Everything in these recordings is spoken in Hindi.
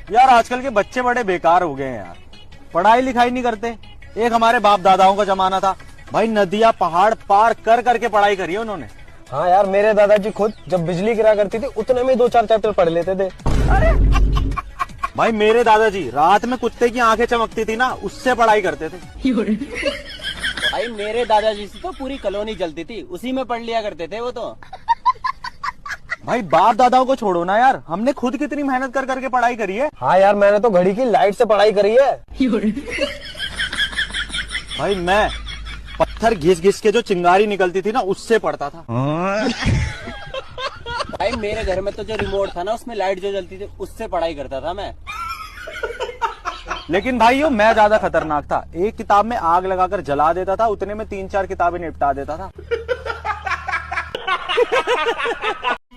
यार आजकल के बच्चे बड़े बेकार हो गए हैं यार, पढ़ाई लिखाई नहीं करते। एक हमारे बाप दादाओं का जमाना था भाई, नदियां पहाड़ पार कर करके पढ़ाई करी है उन्होंने। हाँ यार, मेरे दादाजी खुद जब बिजली गिरा करती थी उतने में 2-4 चैप्टर पढ़ लेते थे। अरे भाई मेरे दादाजी रात में कुत्ते की आंखें चमकती थी ना, उससे पढ़ाई करते थे। भाई मेरे दादाजी से तो पूरी कॉलोनी जलती थी, उसी में पढ़ लिया करते थे वो तो। भाई बाप दादाओं को छोड़ो ना यार, हमने खुद कितनी मेहनत कर करके पढ़ाई करी है। हाँ यार, मैंने तो घड़ी की लाइट से पढ़ाई करी है। भाई मैं पत्थर घिस घिस के जो चिंगारी निकलती थी ना, उससे पढ़ता था। भाई मेरे घर में तो जो रिमोट था ना, उसमें लाइट जो जलती थी, उससे पढ़ाई करता था मैं। लेकिन भाइयों मैं ज्यादा खतरनाक था, एक किताब में आग लगाकर जला देता था, उतने में 3-4 किताबें निपटा देता था।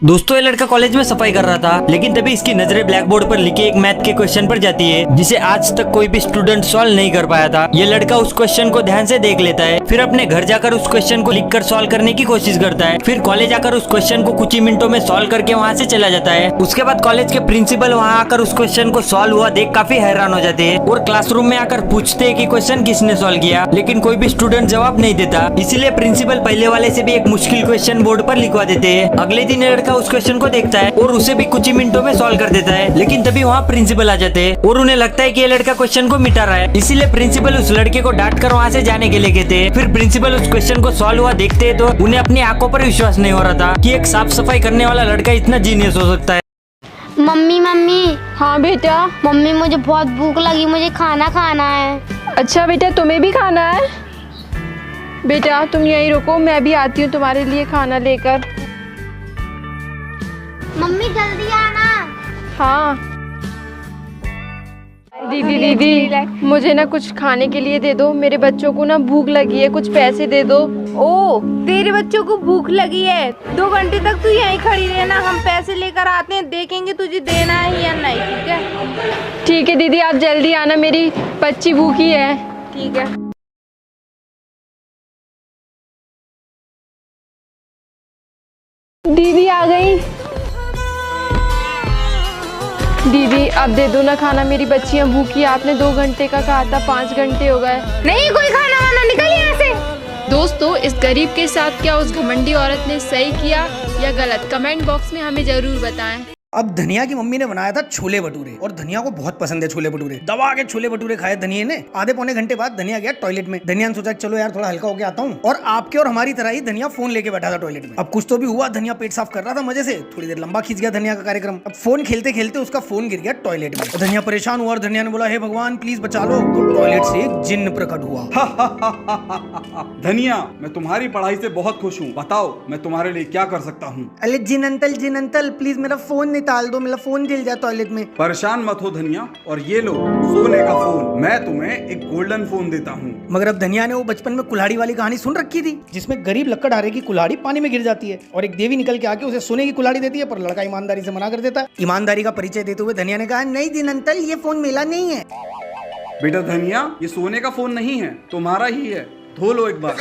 दोस्तों ये लड़का कॉलेज में सफाई कर रहा था, लेकिन तभी इसकी नजरें ब्लैक बोर्ड पर लिखे एक मैथ के क्वेश्चन पर जाती है, जिसे आज तक कोई भी स्टूडेंट सॉल्व नहीं कर पाया था। ये लड़का उस क्वेश्चन को ध्यान से देख लेता है, फिर अपने घर जाकर उस क्वेश्चन को लिखकर सॉल्व करने की कोशिश करता है। फिर कॉलेज आकर उस क्वेश्चन को कुछ ही मिनटों में सॉल्व करके वहाँ से चला जाता है। उसके बाद कॉलेज के प्रिंसिपल वहाँ आकर उस क्वेश्चन को सॉल्व हुआ देख काफी हैरान हो जाते हैं और क्लासरूम में आकर पूछते हैं कि क्वेश्चन किसने सॉल्व किया, लेकिन कोई भी स्टूडेंट जवाब नहीं देता। इसीलिए प्रिंसिपल पहले वाले से भी एक मुश्किल क्वेश्चन बोर्ड पर लिखवा देते हैं। अगले दिन ये लड़का उस क्वेश्चन को देखता है और उसे भी कुछ ही मिनटों में सॉल्व कर देता है, लेकिन तभी वहाँ प्रिंसिपल आ जाते हैं और उन्हें लगता है कि ये लड़का क्वेश्चन को मिटा रहा है। इसीलिए प्रिंसिपल उस लड़के को डांट कर वहाँ से जाने के लिए कहते हैं। फिर प्रिंसिपल उस क्वेश्चन को सॉल्व हुआ देखते हैं तो उन्हें अपनी आंखों पर विश्वास नहीं हो रहा था कि एक साफ सफाई करने वाला लड़का इतना जीनियस हो सकता है। Mummy mummy. हाँ बेटा। मम्मी मुझे बहुत भूख लगी, मुझे खाना खाना है। अच्छा बेटा, तुम्हें भी खाना है? बेटा तुम यहीं रुको, मैं भी आती हूँ तुम्हारे लिए खाना लेकर। मम्मी जल्दी आना। हाँ दीदी मुझे ना कुछ खाने के लिए दे दो, मेरे बच्चों को ना भूख लगी है, कुछ पैसे दे दो। ओ तेरे बच्चों को भूख लगी है, 2 घंटे तक तू यहीं खड़ी रहना, हम पैसे लेकर आते हैं, देखेंगे तुझे देना है या नहीं। ठीक है? ठीक है दीदी, आप जल्दी आना, मेरी बच्ची भूखी है। ठीक है। दीदी आ गई। दीदी अब दे दो ना खाना, मेरी बच्चियां भूखी है। आपने 2 घंटे का कहा था, 5 घंटे हो गए। नहीं कोई खाना वाना, निकल यहाँ से। दोस्तों इस गरीब के साथ क्या उस घमंडी औरत ने सही किया या गलत, कमेंट बॉक्स में हमें जरूर बताएं। अब धनिया की मम्मी ने बनाया था छोले भटूरे और धनिया को बहुत पसंद है छोले भटूरे। दबा के छोले भटूरे खाए धनिया ने। आधे पौने घंटे बाद धनिया गया टॉयलेट में। धनिया ने सोचा चलो यार थोड़ा हल्का होके आता हूँ, और आपके और हमारी तरह ही धनिया फोन लेके बैठा था टॉयलेट में। अब कुछ तो भी हुआ, धनिया पेट साफ कर रहा था मजे से, थोड़ी देर लंबा खींच गया धनिया का कार्यक्रम। अब फोन खेलते खेलते उसका फोन गिर गया टॉयलेट में। धनिया परेशान हुआ और धनिया ने बोला हे भगवान प्लीज बचा लो। तो टॉयलेट से एक जिन्न प्रकट हुआ। धनिया मैं तुम्हारी पढ़ाई से बहुत खुश हूँ, बताओ मैं तुम्हारे लिए क्या कर सकता हूँ। अरे जिन अंकल प्लीज मेरा फोन निकाल दो, मेरा फोन गिर जाए टॉयलेट में। परेशान मत हो धनिया, और ये लो सोने का फोन, मैं तुम्हें एक गोल्डन फोन देता हूँ। मगर अब धनिया ने वो बचपन में कुल्हाड़ी वाली कहानी सुन रखी थी, जिसमें गरीब लकड़हारे की कुल्हाड़ी पानी में गिर जाती है और एक देवी निकल के आके उसे सोने की कुल्हाड़ी देती है, पर लड़का ईमानदारी से मना कर देता है। ईमानदारी का परिचय देते हुए धनिया ने कहा नहीं जिन अंकल ये फोन मेरा नहीं है। बेटा धनिया ये सोने का फोन नहीं है, तुम्हारा ही है, धो लो एक बार।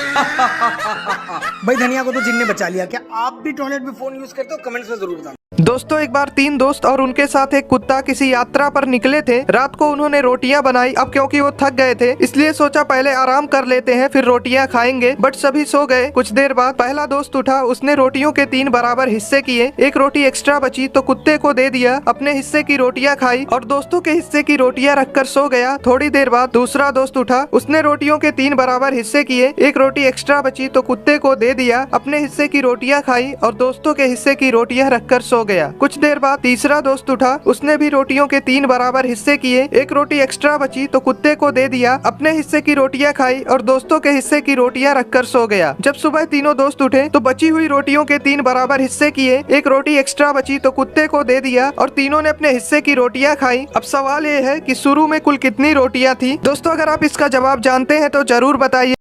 भाई धनिया को तो जिन ने बचा लिया। क्या आप भी टॉयलेट में फोन यूज करते हो? कमेंट्स में जरूर बताना। दोस्तों एक बार 3 दोस्त और उनके साथ एक कुत्ता किसी यात्रा पर निकले थे। रात को उन्होंने रोटियां बनाई। अब क्योंकि वो थक गए थे इसलिए सोचा पहले आराम कर लेते हैं फिर रोटियां खाएंगे, बट सभी सो गए। कुछ देर बाद पहला दोस्त उठा, उसने रोटियों के 3 बराबर हिस्से किए। एक रोटी एक्स्ट्रा बची तो कुत्ते को दे दिया, अपने हिस्से की रोटियां खाई और दोस्तों के हिस्से की रोटियां रखकर सो गया। थोड़ी देर बाद दूसरा दोस्त उठा, उसने रोटियों के 3 बराबर हिस्से किए। एक रोटी एक्स्ट्रा बची तो कुत्ते को दे दिया, अपने हिस्से की रोटियां खाई और दोस्तों के हिस्से की रोटियां रखकर सो गया। कुछ देर बाद तीसरा दोस्त उठा, उसने भी रोटियों के 3 बराबर हिस्से किए। एक रोटी एक्स्ट्रा बची तो कुत्ते को दे दिया, अपने हिस्से की रोटियां खाई और दोस्तों के हिस्से की रोटियां रखकर सो गया। जब सुबह तीनों दोस्त उठे तो बची हुई रोटियों के 3 बराबर हिस्से किए। एक रोटी एक्स्ट्रा बची तो कुत्ते को दे दिया और तीनों ने अपने हिस्से की रोटियां खाई। अब सवाल ये है कि शुरू में कुल कितनी रोटियां थी? दोस्तों अगर आप इसका जवाब जानते हैं तो जरूर बताइए।